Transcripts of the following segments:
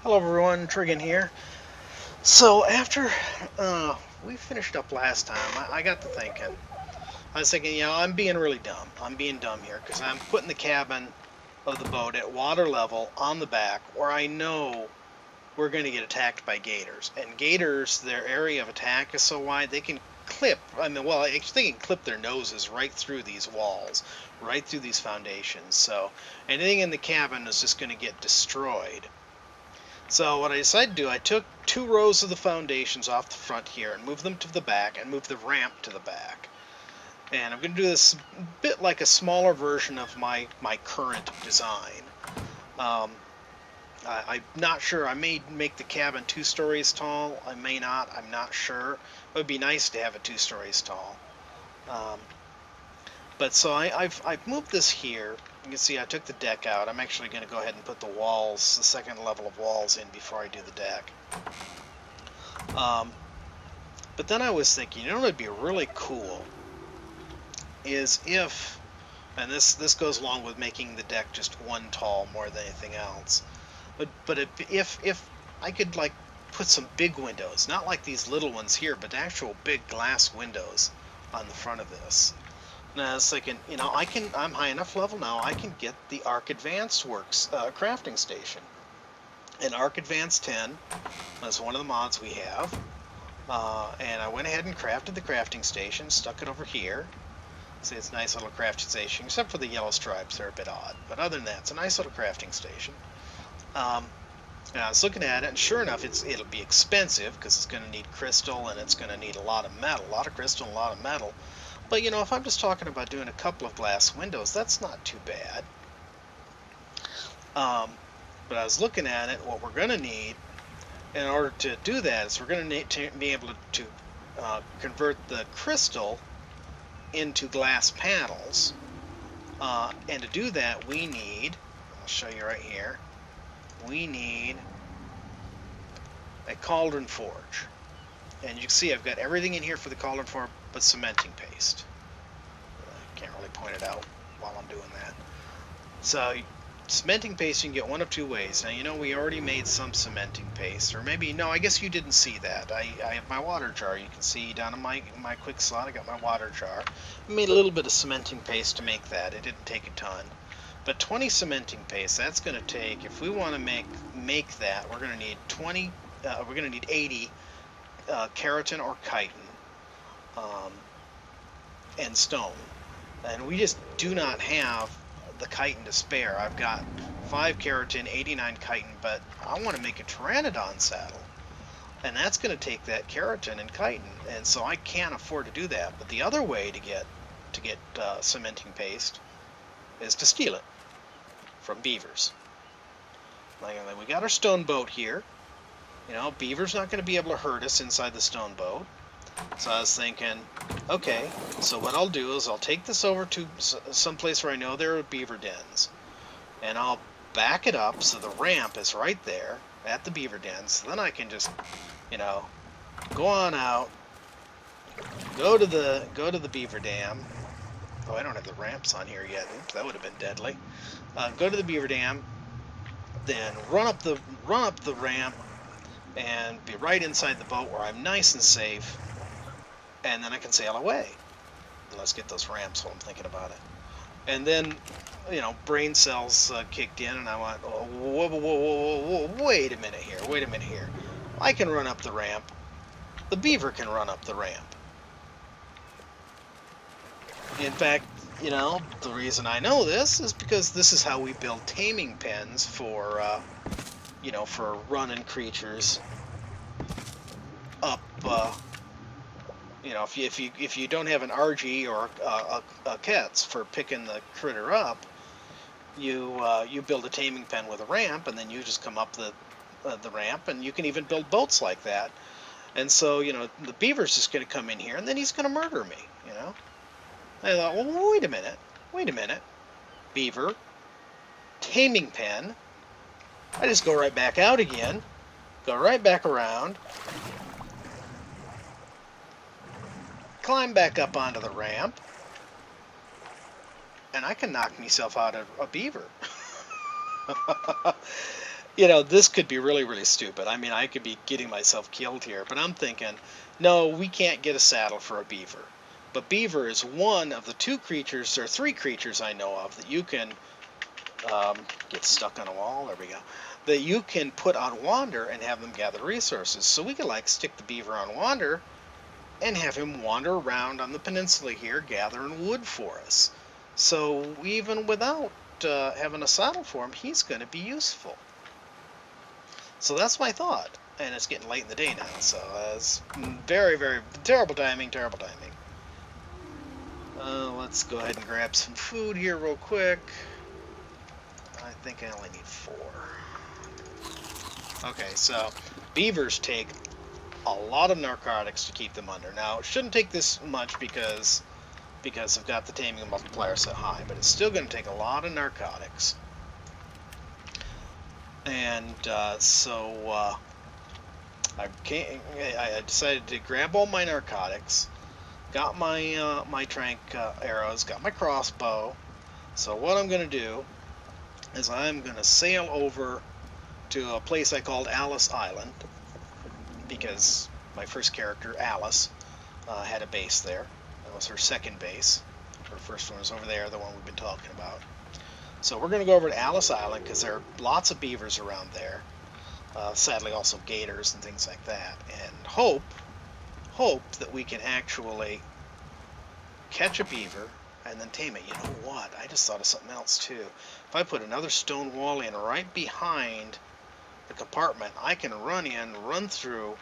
Hello everyone, Trigan here. So after we finished up last time, I got to thinking. I was thinking, I'm being really dumb. I'm being dumb here because I'm putting the cabin of the boat at water level on the back where I know we're going to get attacked by gators. And gators, their area of attack is so wide they can clip, actually they can clip their noses right through these walls, right through these foundations. So anything in the cabin is just going to get destroyed. So what I decided to do, I took 2 rows of the foundations off the front here and moved them to the back and moved the ramp to the back. And I'm going to do this a bit like a smaller version of my current design. I'm not sure. I may make the cabin 2 stories tall. I may not. I'm not sure. It would be nice to have it 2 stories tall. But so I've moved this here. You can see I took the deck out. I'm actually going to go ahead and put the walls, the second level of walls in before I do the deck. But then I was thinking, what would be really cool is if, and this goes along with making the deck just 1 tall more than anything else. But if I could like put some big windows, not like these little ones here, but actual big glass windows on the front of this. And I was thinking, I'm high enough level now, I can get the ARK Advanced Works crafting station. And ARK Advanced 10 is one of the mods we have. And I went ahead and crafted the crafting station, stuck it over here. See, it's a nice little crafting station, except for the yellow stripes, they're a bit odd. But other than that, it's a nice little crafting station. And I was looking at it, and sure enough, it'll be expensive, because it's going to need crystal, and it's going to need a lot of metal, a lot of crystal and a lot of metal. But, if I'm just talking about doing a couple of glass windows, that's not too bad. But I was looking at it, what we're going to need in order to do that is we're going to need to be able to convert the crystal into glass panels. And to do that, we need, I'll show you right here, we need a cauldron forge. And you can see I've got everything in here for the cauldron forge but cementing paste. I can't really point it out while I'm doing that. So cementing paste you can get one of 2 ways. Now we already made some cementing paste, or maybe no, I guess you didn't see that. I have my water jar. You can see down in my quick slot I got my water jar. I made a little bit of cementing paste to make that. It didn't take a ton. But 20 cementing paste, that's going to take, if we want to make that, we're going to need 20. We're going to need 80 keratin or chitin and stone. And we just do not have the chitin to spare. I've got 5 keratin, 89 chitin, but I want to make a pteranodon saddle. And that's going to take that keratin and chitin, and so I can't afford to do that. But the other way to get cementing paste is to steal it from beavers. Like we got our stone boat here. Beaver's not going to be able to hurt us inside the stone boat. So I was thinking, okay, so what I'll do is I'll take this over to someplace where I know there are beaver dens. And I'll back it up so the ramp is right there at the beaver dens. So then I can just, go on out, go to the beaver dam. Oh, I don't have the ramps on here yet. Oops, that would have been deadly. Go to the beaver dam, then run up the ramp, and be right inside the boat where I'm nice and safe, and then I can sail away. Let's get those ramps while I'm thinking about it. And then, brain cells kicked in, and I went, oh, whoa, wait a minute here. I can run up the ramp. The beaver can run up the ramp. In fact, the reason I know this is because this is how we build taming pens for, for running creatures up, if you don't have an RG or a Kets for picking the critter up, you build a taming pen with a ramp, and then you just come up the ramp, and you can even build boats like that. And so, the beaver's just going to come in here, and then he's going to murder me, I thought, well, wait a minute. Beaver, taming pen. I just go right back out again, go right back around, climb back up onto the ramp, and I can knock myself out of a beaver. You know, this could be really, really stupid. I mean, I could be getting myself killed here, but I'm thinking, no, we can't get a saddle for a beaver. But beaver is one of the two creatures, or three creatures I know of, that you can get stuck on a wall. There we go. That you can put on Wander and have them gather resources. So we could like stick the beaver on Wander and have him wander around on the peninsula here gathering wood for us. So even without having a saddle for him, he's going to be useful. So that's my thought. And it's getting late in the day now, so it's very, very terrible timing, terrible timing. Let's go ahead and grab some food here real quick. I think I only need 4. Okay, so beavers take a lot of narcotics to keep them under. Now, it shouldn't take this much because I've got the taming multiplier set high, but it's still going to take a lot of narcotics. And so I decided to grab all my narcotics, got my my trank arrows, got my crossbow. So what I'm going to do is I'm going to sail over to a place I called Alice Island, because my first character, Alice, had a base there. That was her second base. Her first one was over there, the one we've been talking about. So we're going to go over to Alice Island because there are lots of beavers around there. Sadly, also gators and things like that. And hope that we can actually catch a beaver and then tame it. You know what? I just thought of something else too. If I put another stone wall in right behind the compartment, I can run in, run through,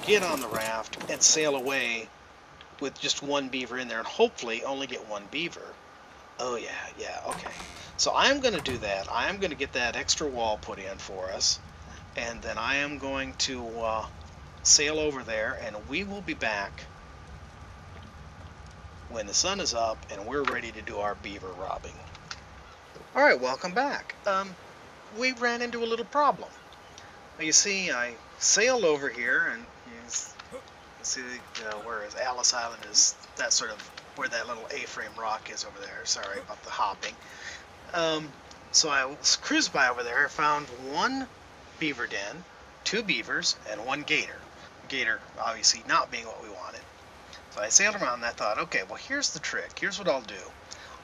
get on the raft, and sail away with just one beaver in there, and hopefully only get one beaver. Oh yeah, okay. So I'm going to do that. I am going to get that extra wall put in for us, and then I am going to sail over there, and we will be back when the sun is up and we're ready to do our beaver robbing. Alright, welcome back. We ran into a little problem. You see, I sailed over here, and you see where Alice Island is, that sort of where that little A-frame rock is over there. Sorry about the hopping. So I cruised by over there. I found one beaver den, 2 beavers, and 1 gator. Gator obviously not being what we wanted. So I sailed around and I thought, okay, well here's the trick. Here's what I'll do.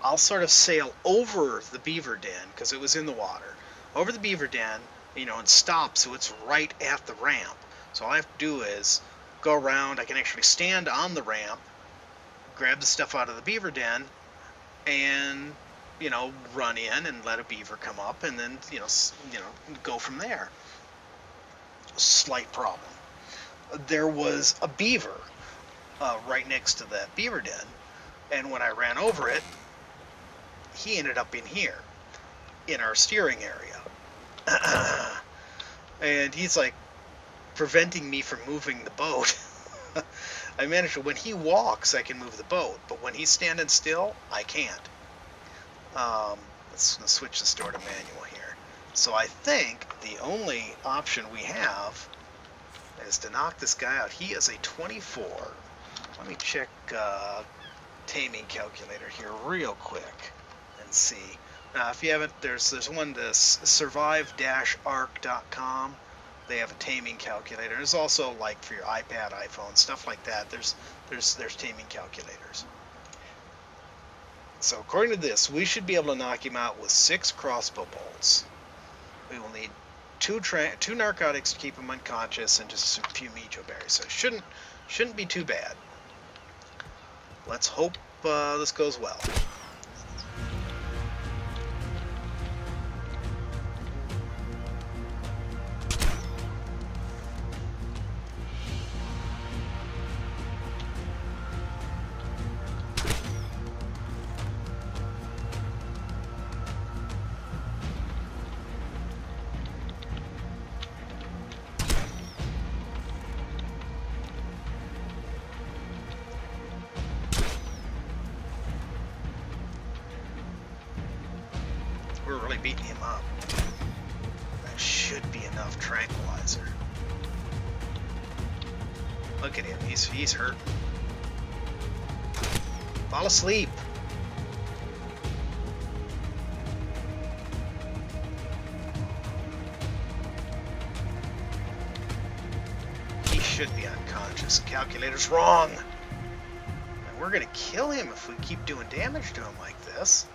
I'll sort of sail over the beaver den, because it was in the water, over the beaver den, you know, and stop so it's right at the ramp. So all I have to do is go around. I can actually stand on the ramp, grab the stuff out of the beaver den, and, you know, run in and let a beaver come up, and then, you know, go from there. Slight problem. There was a beaver right next to that beaver den, and when I ran over it, he ended up in here, in our steering area. And he's like preventing me from moving the boat. I managed to, when he walks, I can move the boat, but when he's standing still, I can't. Let's switch the store to manual here. So I think the only option we have is to knock this guy out. He is a 24. Let me check taming calculator here real quick and see. If you haven't, there's one to survive-ark.com. They have a taming calculator. There's also, like, for your iPad, iPhone, stuff like that. There's taming calculators. So according to this, we should be able to knock him out with 6 crossbow bolts. We will need 2 narcotics to keep him unconscious, and just a few mejo berries. So it shouldn't be too bad. Let's hope this goes well. We're really beating him up. That should be enough tranquilizer. Look at him, he's hurting. Fall asleep. Just calculator's wrong. And we're gonna kill him if we keep doing damage to him like this.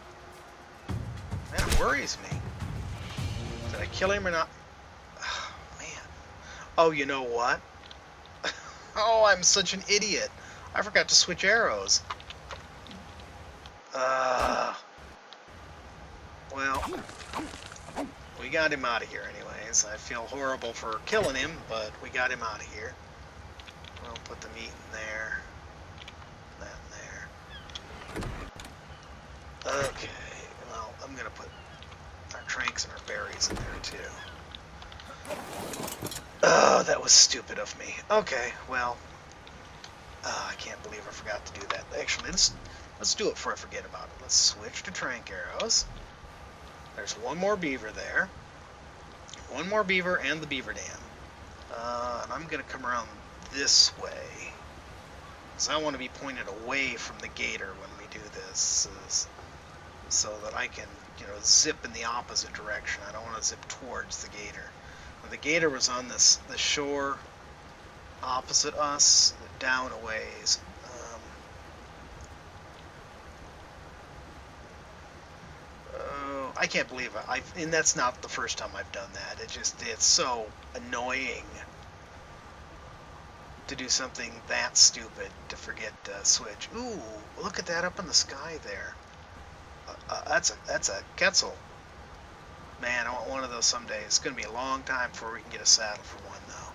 That worries me. Did I kill him or not? Oh, man. Oh, you know what? Oh, I'm such an idiot. I forgot to switch arrows. Well, we got him out of here anyways. I feel horrible for killing him, but we got him out of here. We'll put the meat in there. That in there. Okay, well, I'm going to put our tranks and our berries in there too. Oh, that was stupid of me. Okay, well, I can't believe I forgot to do that. Actually, let's do it before I forget about it. Let's switch to trank arrows. There's one more beaver there. One more beaver and the beaver dam. And I'm going to come around this way. Because I want to be pointed away from the gator when we do this. So that I can, zip in the opposite direction. I don't want to zip towards the gator. When the gator was on the shore opposite us, down a ways. I can't believe it. And that's not the first time I've done that. It's so annoying to do something that stupid to forget to switch. Ooh, look at that up in the sky there. That's a Quetzal. Man, I want one of those someday. It's going to be a long time before we can get a saddle for one, though.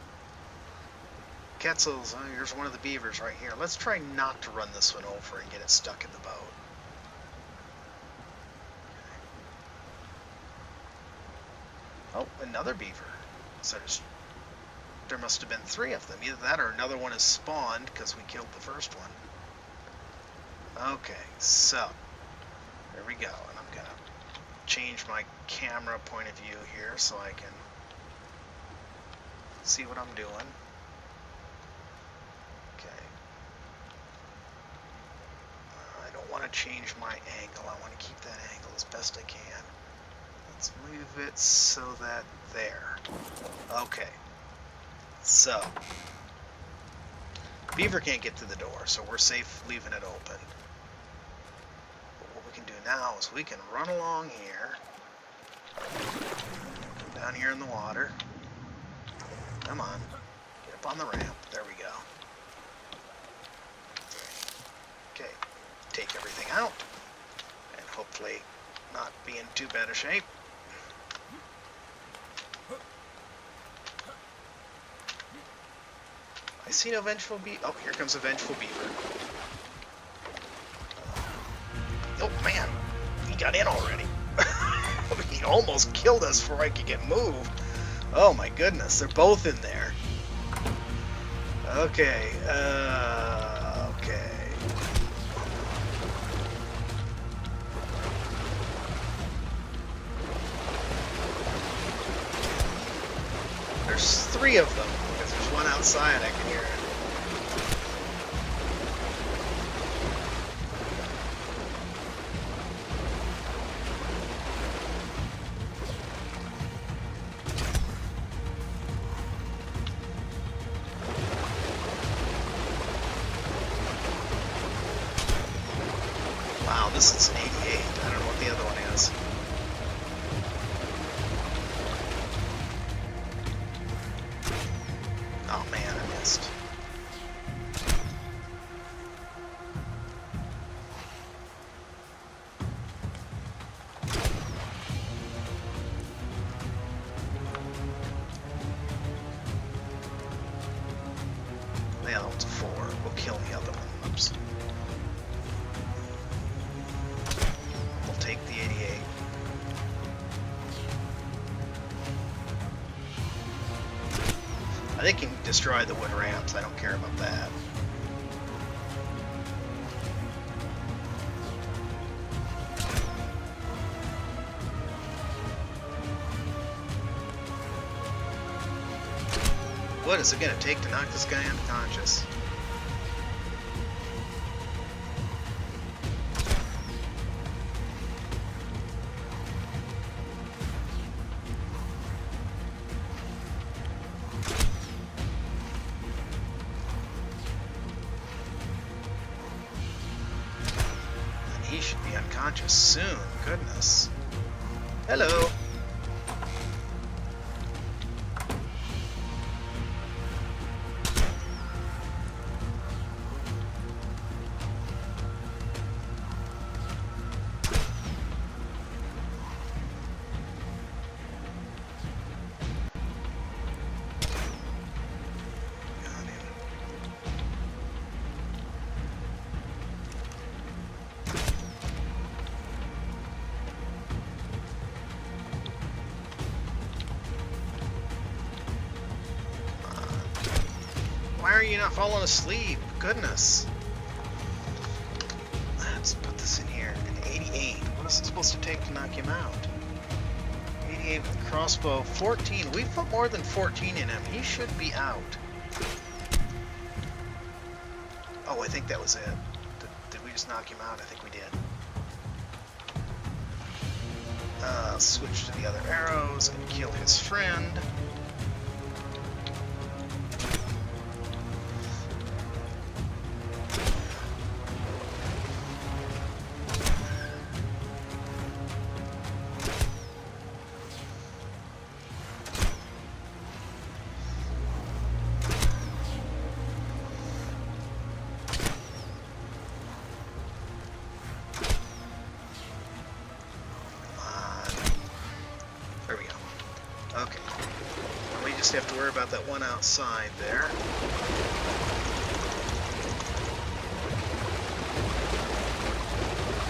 Quetzals, here's one of the beavers right here. Let's try not to run this one over and get it stuck in the boat. Oh, another beaver. So there must have been 3 of them. Either that or another one has spawned because we killed the first one. Okay, so there we go. And I'm going to change my camera point of view here so I can see what I'm doing. Okay. I don't want to change my angle. I want to keep that angle as best I can. Let's move it so that there. Okay. So, beaver can't get to the door, so we're safe leaving it open. But what we can do now is we can run along here. Come down here in the water. Come on. Get up on the ramp. There we go. Okay. Take everything out. And hopefully not be in too bad a shape. I see no vengeful beaver. Oh, here comes a vengeful beaver. Oh, man. He got in already. He almost killed us before I could get moved. Oh, my goodness. They're both in there. Okay. Okay. There's 3 of them. There's one outside, I can hear it. Wow, this is an 88. I don't know what the other one is. Oh man, I missed. The other one's a 4. We'll kill the other one. Oops. We'll take the 88. They can destroy the wood ramps. I don't care about that. What is it going to take to knock this guy unconscious? he should be unconscious soon. Goodness. Hello. Why are you not falling asleep? Goodness. Let's put this in here. An 88. What is it supposed to take to knock him out? 88 with a crossbow. 14. We've put more than 14 in him. He should be out. Oh, I think that was it. Did we just knock him out? I think we did. Switch to the other arrows and kill his friend. Okay. We just have to worry about that one outside there.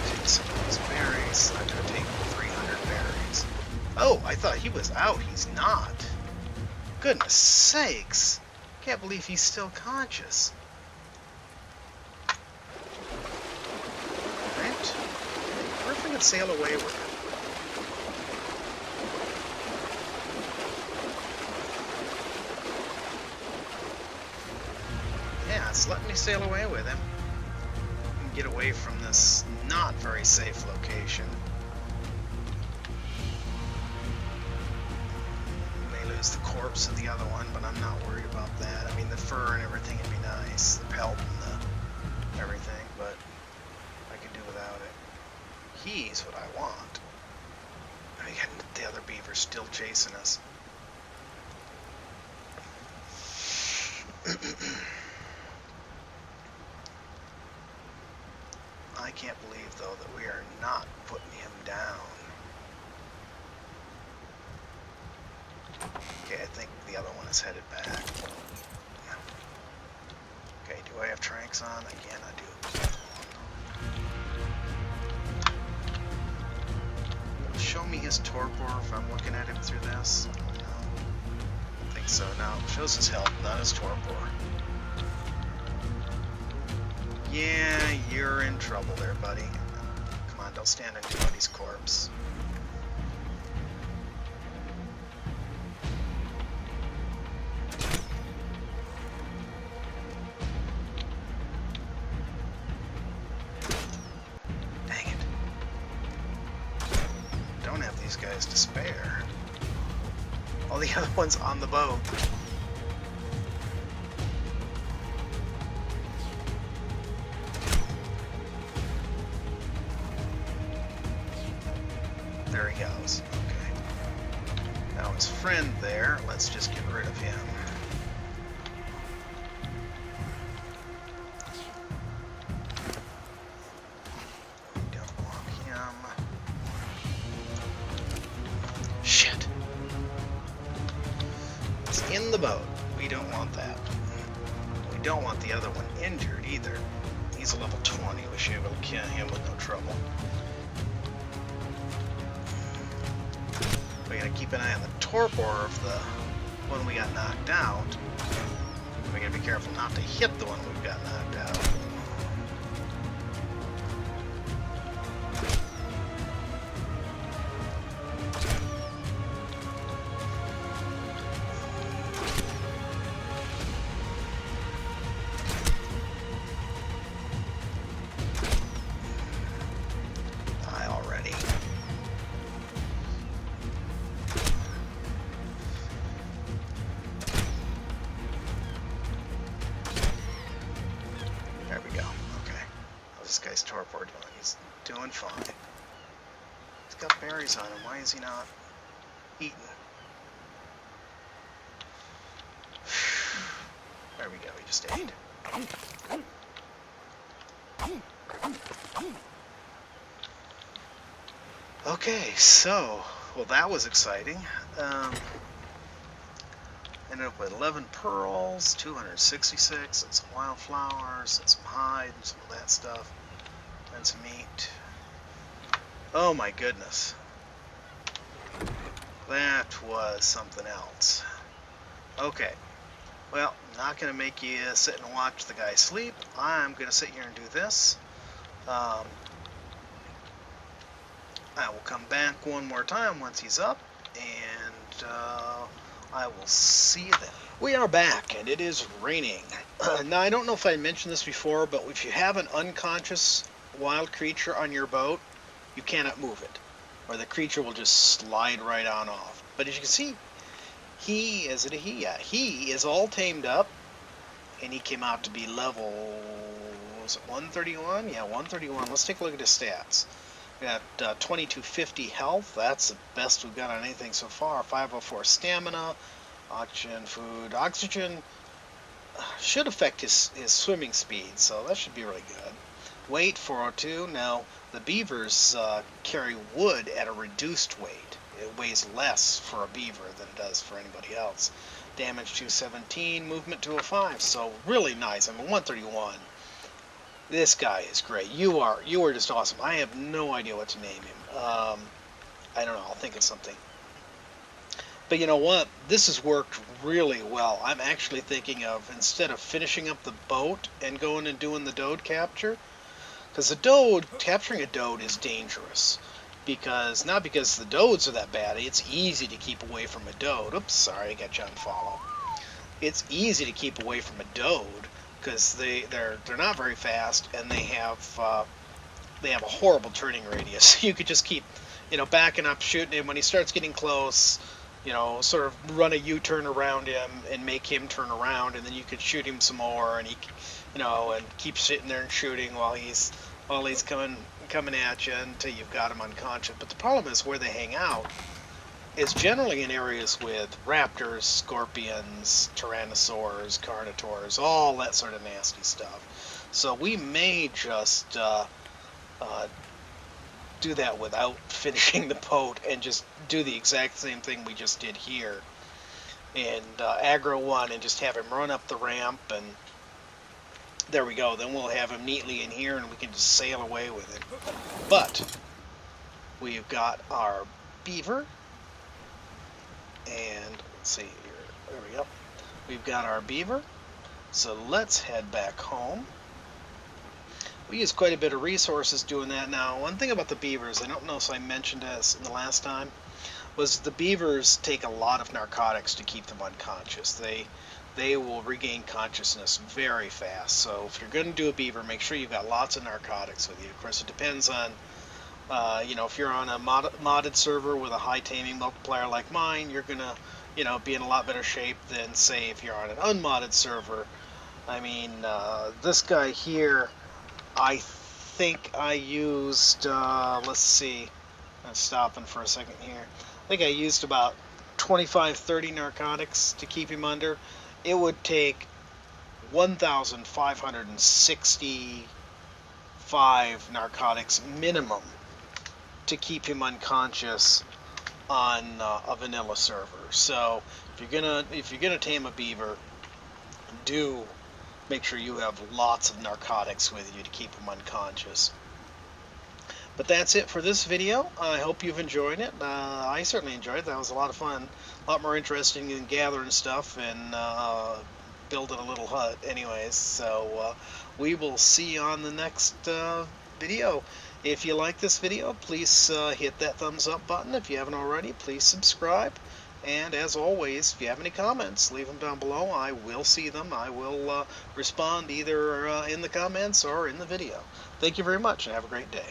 Take some of these berries. I'm going to take 300 berries. Oh, I thought he was out. He's not. Goodness sakes. Can't believe he's still conscious. Alright. What if we could sail away with him? Let me sail away with him and get away from this not very safe location. We may lose the corpse of the other one, but I'm not worried about that. I mean, the fur and everything would be nice, the pelt and the everything, but I could do without it. He's what I want. I mean, the other beaver's still chasing us. I can't believe, though, that we are not putting him down. Okay, I think the other one is headed back. Okay, do I have tranks on? Again, I do. Show me his torpor if I'm looking at him through this. No, I don't think so. No, it shows his health, not his torpor. Yeah, you're in trouble there, buddy. Come on, don't stand on anybody's corpse. Dang it. Don't have these guys to spare. All the other ones on the boat. There he goes. Okay. Now his friend there, let's just get rid of him. We don't want him. Shit. He's in the boat. We don't want that. We don't want the other one injured either. He's a level 20. We should be able to kill him with no trouble. We gotta keep an eye on the torpor of the one we got knocked out. We gotta be careful not to hit the one we've got knocked out. Die already. what we're doing. He's doing fine. He's got berries on him. Why is he not eating? There we go. He just ate. Okay, so, well, that was exciting. Ended up with 11 pearls, 266, and some wildflowers, and some hide, and some of that stuff, and some meat. Oh my goodness. That was something else. Okay, well, not going to make you sit and watch the guy sleep. I'm going to sit here and do this. I will come back one more time once he's up, and I will see you then. We are back, and it is raining. Now, I don't know if I mentioned this before, but if you have an unconscious wild creature on your boat, you cannot move it, or the creature will just slide right on off. But as you can see, he is all tamed up, and he came out to be level, was it 131? Yeah, 131. Let's take a look at his stats. We got 2250 health. That's the best we've got on anything so far. 504 stamina. Oxygen, food. Oxygen should affect his swimming speed, so that should be really good. Weight 402. Now, the beavers carry wood at a reduced weight. It weighs less for a beaver than it does for anybody else. Damage 217. Movement 205. So really nice. I mean, 131. This guy is great. You are just awesome. I have no idea what to name him. I don't know. I'll think of something. But you know what? This has worked really well. I'm actually thinking of, instead of finishing up the boat and going and doing the dode capture, because capturing a dode is dangerous. Not because the dodes are that bad. It's easy to keep away from a dode. Oops, sorry, I got you on follow. It's easy to keep away from a dode, because they're not very fast, and they have a horrible turning radius. You could just keep, backing up, shooting him. When he starts getting close, sort of run a U-turn around him and make him turn around, and then you could shoot him some more, and he, and keep sitting there and shooting while he's coming at you until you've got him unconscious. But the problem is where they hang out is generally in areas with raptors, scorpions, tyrannosaurs, carnivores, all that sort of nasty stuff. So we may just do that without finishing the boat and just do the exact same thing we just did here. And aggro one and just have him run up the ramp, and there we go. Then we'll have him neatly in here and we can just sail away with him. But we've got our beaver. And let's see here. There we go. We've got our beaver. So let's head back home. We use quite a bit of resources doing that now. One thing about the beavers, I don't know if I mentioned this in the last time, was the beavers take a lot of narcotics to keep them unconscious. They will regain consciousness very fast. So if you're going to do a beaver, make sure you've got lots of narcotics with you. Of course, it depends on if you're on a modded server with a high taming multiplier like mine, you're gonna, be in a lot better shape than, say, if you're on an unmodded server. I mean, this guy here, I think I used, let's see, I'm stopping for a second here. I think I used about 25-30 narcotics to keep him under. It would take 1,565 narcotics minimum to keep him unconscious on a vanilla server. So if you're gonna tame a beaver, do make sure you have lots of narcotics with you to keep him unconscious. But that's it for this video. I hope you've enjoyed it. I certainly enjoyed it. That was a lot of fun. A lot more interesting than gathering stuff and building a little hut anyways. So we will see you on the next video. If you like this video, please hit that thumbs up button. If you haven't already, please subscribe. And as always, if you have any comments, leave them down below. I will see them. I will respond either in the comments or in the video. Thank you very much and have a great day.